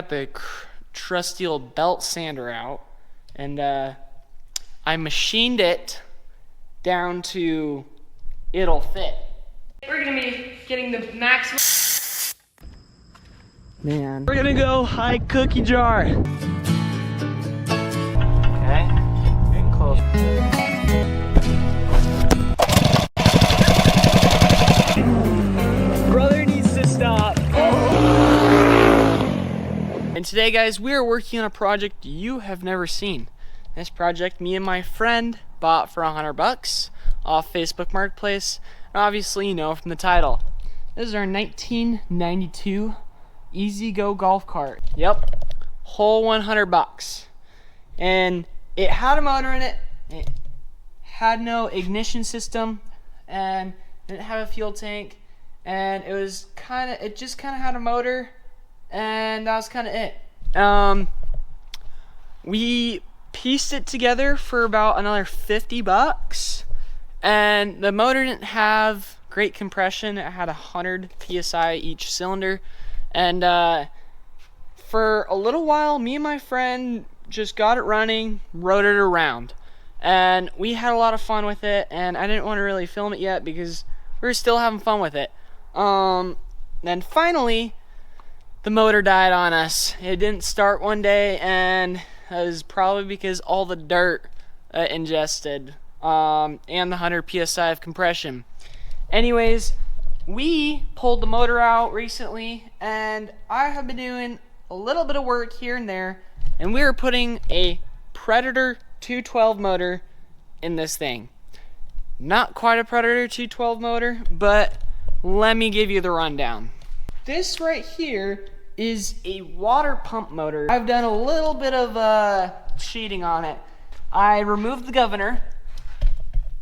Got the trusty old belt sander out, and I machined it down to it'll fit. We're gonna be getting the maximum. Man, we're gonna go high cookie jar. Okay, getting close. Brother needs to stop. And today, guys, we are working on a project you have never seen. This project, me and my friend bought for $100 off Facebook Marketplace. And obviously, you know from the title. This is our 1992 EZGO golf cart. Yep, whole $100. And it had a motor in it. It had no ignition system, and it didn't have a fuel tank. And it was it just kind of had a motor. And that was kind of it. We pieced it together for about another $50, and the motor didn't have great compression. It had 100 psi each cylinder, and for a little while, me and my friend just got it running, rode it around, and we had a lot of fun with it. And I didn't want to really film it yet because we were still having fun with it. Then finally, the motor died on us. It didn't start one day, and it was probably because all the dirt ingested and the 100 psi of compression. Anyways, we pulled the motor out recently, and I have been doing a little bit of work here and there, and we are putting a Predator 212 motor in this thing. Not quite a Predator 212 motor, but let me give you the rundown. This right here is a water pump motor. I've done a little bit of cheating on it. I removed the governor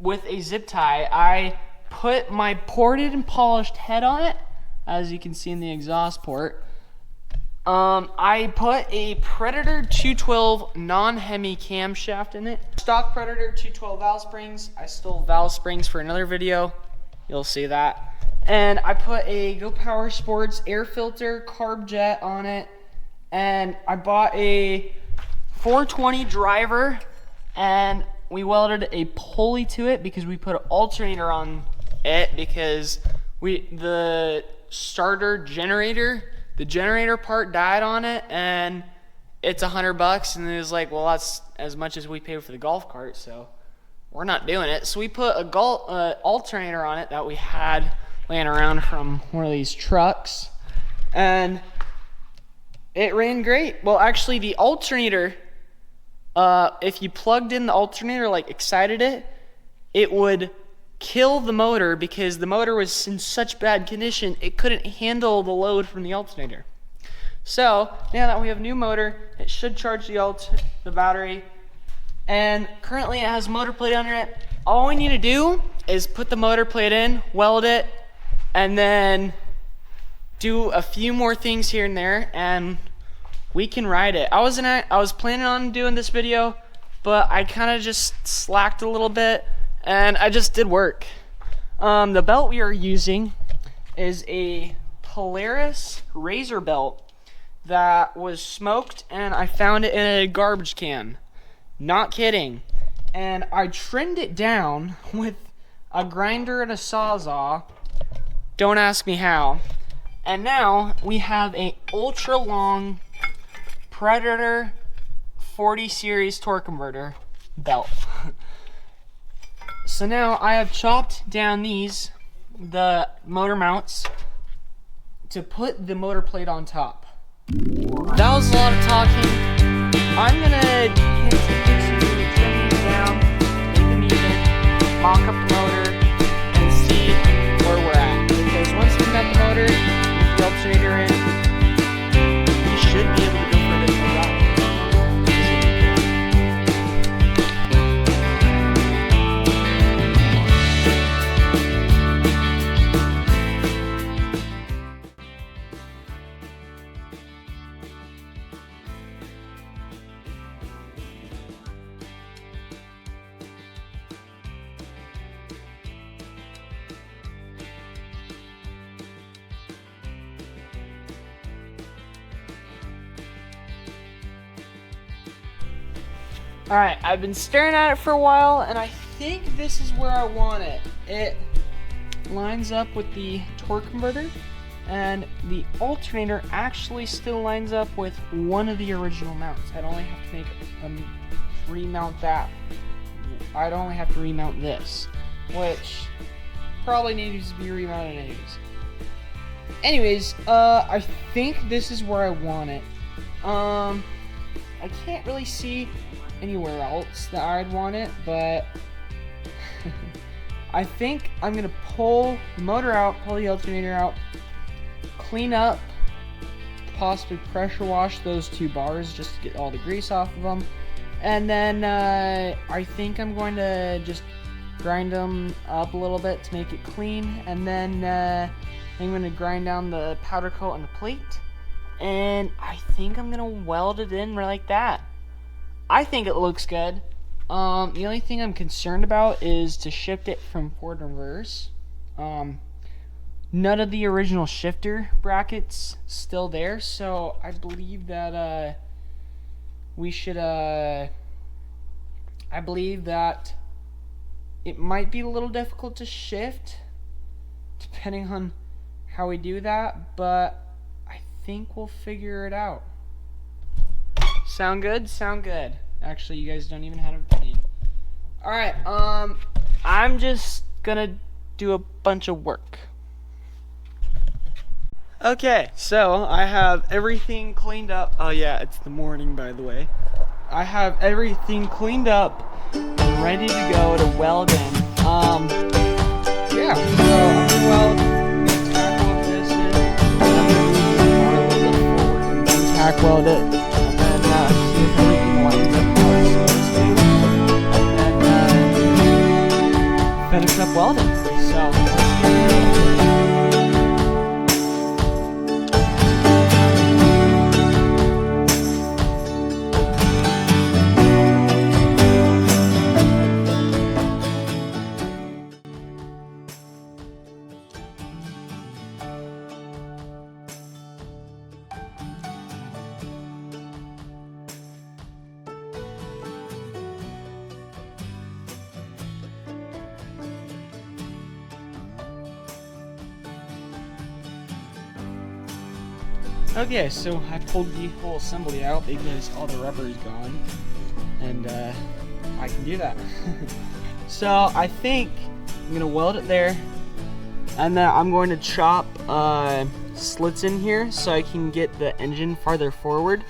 with a zip tie. I put my ported and polished head on it, as you can see in the exhaust port. I put a Predator 212 non-Hemi camshaft in it. Stock Predator 212 valve springs. I stole valve springs for another video. You'll see that. And I put a Go Power Sports air filter carb jet on it, and I bought a 420 driver, and we welded a pulley to it because we put an alternator on it because the starter generator, the generator part died on it, and it's $100, and it was like, well, that's as much as we paid for the golf cart, so we're not doing it. So we put a alternator on it that we had laying around from one of these trucks, and it ran great. Well, actually, the alternator, if you plugged in the alternator, like excited it, it would kill the motor because the motor was in such bad condition it couldn't handle the load from the alternator. So now that we have a new motor, it should charge the battery, and currently it has a motor plate under it. All we need to do is put the motor plate in, weld it, and then do a few more things here and there, and we can ride it. I was planning on doing this video, but I kind of just slacked a little bit, and I just did work. The belt we are using is a Polaris razor belt that was smoked, and I found it in a garbage can. Not kidding. And I trimmed it down with a grinder and a sawzall. Don't ask me how. And now we have a ultra long Predator 40 series torque converter belt. So now I have chopped down the motor mounts to put the motor plate on top. That was a lot of talking. I'm gonna continue to trim these down, make them even, mock up the motor, and see where we're at. Because once we've got the motor, the alternator in, we should be able to go for this ride. Alright, I've been staring at it for a while, and I think this is where I want it. It lines up with the torque converter, and the alternator actually still lines up with one of the original mounts. I'd only have to make remount that. I'd only have to remount this, which probably needs to be remounted anyways. I think this is where I want it. I can't really see anywhere else that I'd want it, but I think I'm gonna pull the motor out, pull the alternator out, clean up, possibly pressure wash those two bars just to get all the grease off of them, and then I think I'm going to just grind them up a little bit to make it clean, and then I'm going to grind down the powder coat on the plate, and I think I'm going to weld it in like that. I think it looks good. The only thing I'm concerned about is to shift it from forward and reverse. None of the original shifter brackets still there, so I believe that we should I believe that it might be a little difficult to shift depending on how we do that, but I think we'll figure it out. Sound good? Sound good. Actually, you guys don't even have an opinion. Alright, I'm just gonna do a bunch of work. Okay, so I have everything cleaned up. Oh yeah, it's the morning, by the way. I have everything cleaned up and ready to go to welding. Yeah, so I'm gonna weld, tack weld this in, and then move the bar a little bit forward, and then tack weld it, and then see if everything lines up how it's supposed to, and then finish up welding. So let's get it. Okay, so I pulled the whole assembly out because all the rubber is gone, and I can do that. So I think I'm gonna weld it there, and then I'm going to chop slits in here so I can get the engine farther forward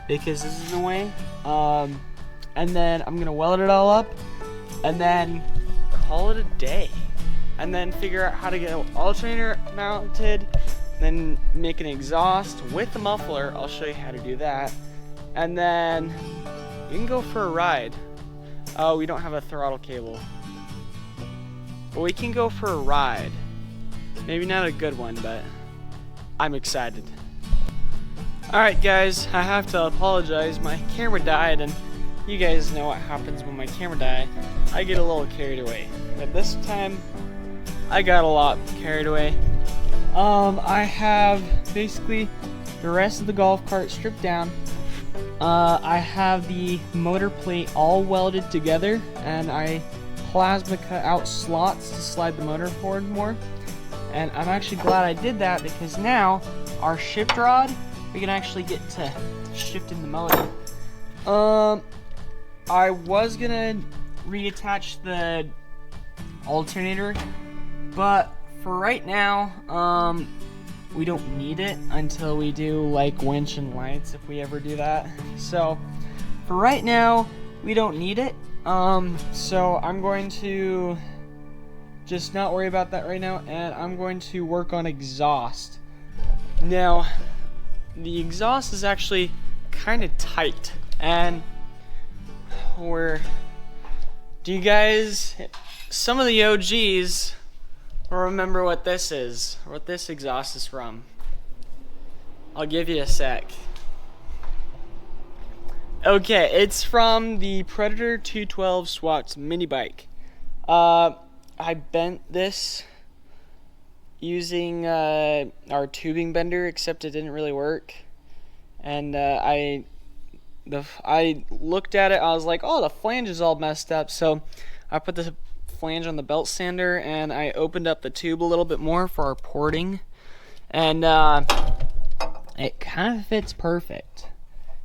because this is in the way. And then I'm gonna weld it all up, and then call it a day, and then figure out how to get an alternator mounted. Then make an exhaust with the muffler. I'll show you how to do that. And then you can go for a ride. Oh, we don't have a throttle cable. But we can go for a ride. Maybe not a good one, but I'm excited. Alright guys, I have to apologize. My camera died, and you guys know what happens when my camera dies. I get a little carried away. But this time, I got a lot carried away. I have basically the rest of the golf cart stripped down. I have the motor plate all welded together, and I plasma cut out slots to slide the motor forward more. And I'm actually glad I did that because now our shift rod, we can actually get to shifting the motor. I was gonna reattach the alternator, but for right now, we don't need it until we do like winch and lights, if we ever do that. So for right now, we don't need it. So I'm going to just not worry about that right now, and I'm going to work on exhaust. Now, the exhaust is actually kind of tight, and do you guys, some of the OGs remember what this is, or what this exhaust is from? I'll give you a sec. Okay, it's from the Predator 212 SWAT mini bike. I bent this using our tubing bender, except it didn't really work, and I I looked at it, I was like, oh, the flange is all messed up. So I put the flange on the belt sander and I opened up the tube a little bit more for our porting, and it kind of fits perfect.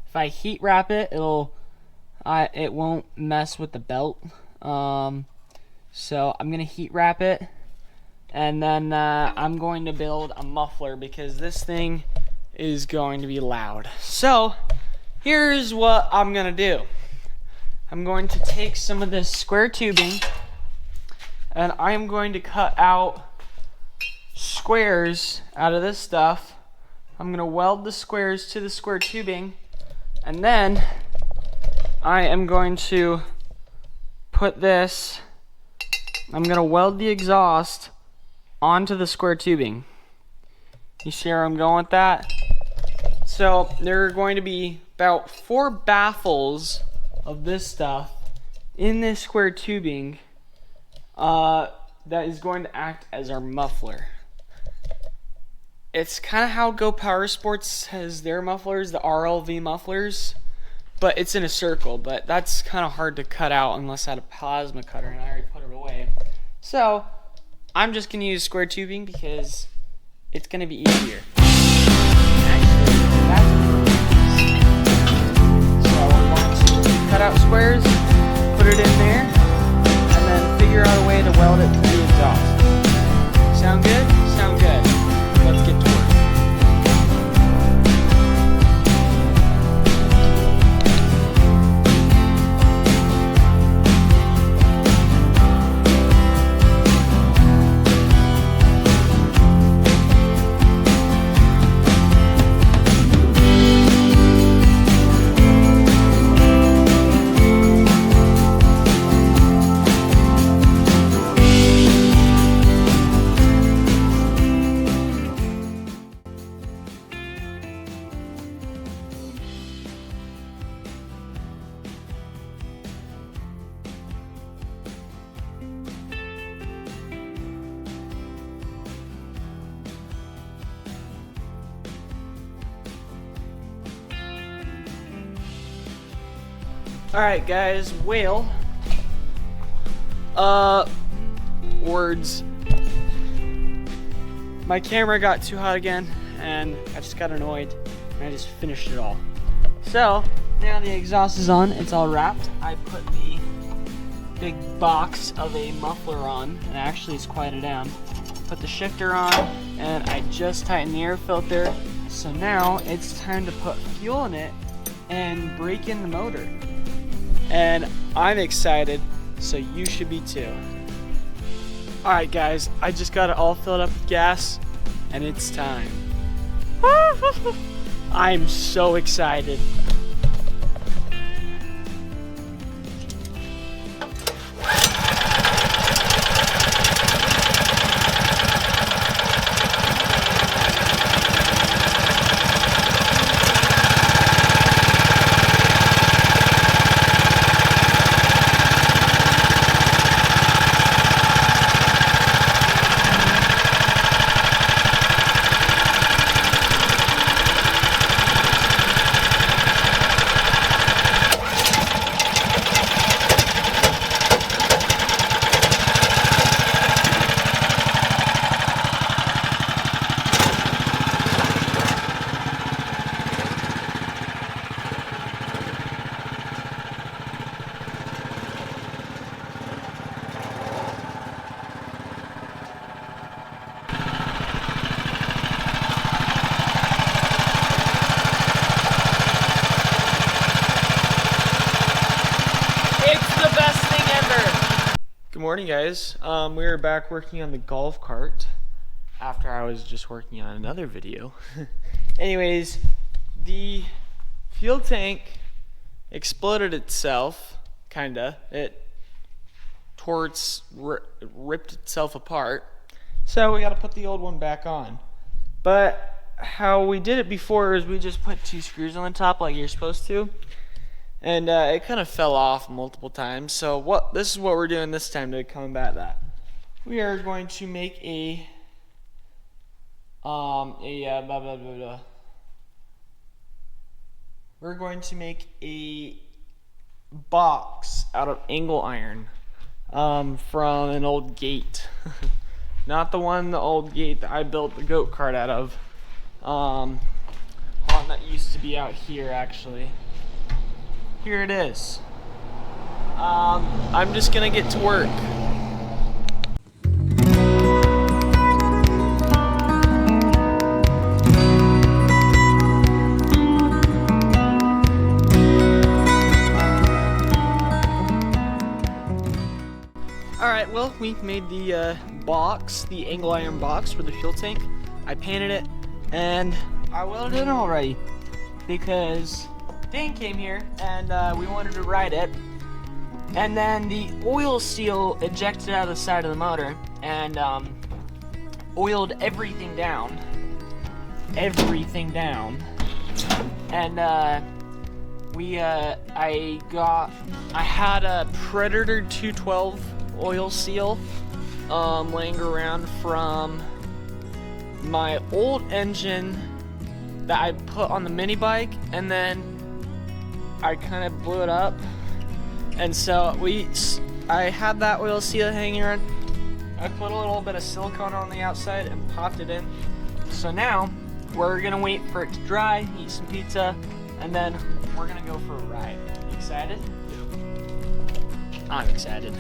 If I heat wrap it, it won't mess with the belt. So I'm gonna heat wrap it, and then I'm going to build a muffler because this thing is going to be loud. So here's what I'm gonna do. I'm going to take some of this square tubing and I'm going to cut out squares out of this stuff. I'm gonna weld the squares to the square tubing, and then I am going to put this, I'm gonna weld the exhaust onto the square tubing. You see where I'm going with that? So there are going to be about 4 baffles of this stuff in this square tubing that is going to act as our muffler. It's kind of how Go Power Sports has their mufflers, the RLV mufflers, but it's in a circle, but that's kind of hard to cut out unless I had a plasma cutter, and I already put it away. So I'm just going to use square tubing because it's going to be easier. Actually, so we're going to cut out squares, put it in there, and then figure out a way to weld it to the exhaust. Sound good? Sound good. Let's get to work. Alright guys, whale. Words. My camera got too hot again and I just got annoyed and I just finished it all. So now the exhaust is on, it's all wrapped. I put the big box of a muffler on, and actually it's quieted down. Put the shifter on and I just tightened the air filter. So now it's time to put fuel in it and break in the motor. And I'm excited, so you should be too. Alright guys, I just got it all filled up with gas, and it's time. I'm so excited. Good morning guys, we are back working on the golf cart after I was just working on another video. Anyways, the fuel tank exploded itself, kinda. It ripped itself apart, so we gotta put the old one back on. But how we did it before is we just put 2 screws on the top like you're supposed to. And it kind of fell off multiple times. So this is what we're doing this time to combat that. We are going to make a we're going to make a box out of angle iron from an old gate. Not the old gate that I built the goat cart out of. One that used to be out here, actually. Here it is. I'm just gonna get to work. Alright, well, we made the box, the angle iron box for the fuel tank. I painted it, and I welded it already because Dan came here and we wanted to ride it. And then the oil seal ejected out of the side of the motor and oiled everything down. And I had a Predator 212 oil seal laying around from my old engine that I put on the mini bike, and then I kind of blew it up, and so I had that oil seal hanging around. I put a little bit of silicone on the outside and popped it in. So now we're gonna wait for it to dry, eat some pizza, and then we're gonna go for a ride. You excited? Yep. I'm excited.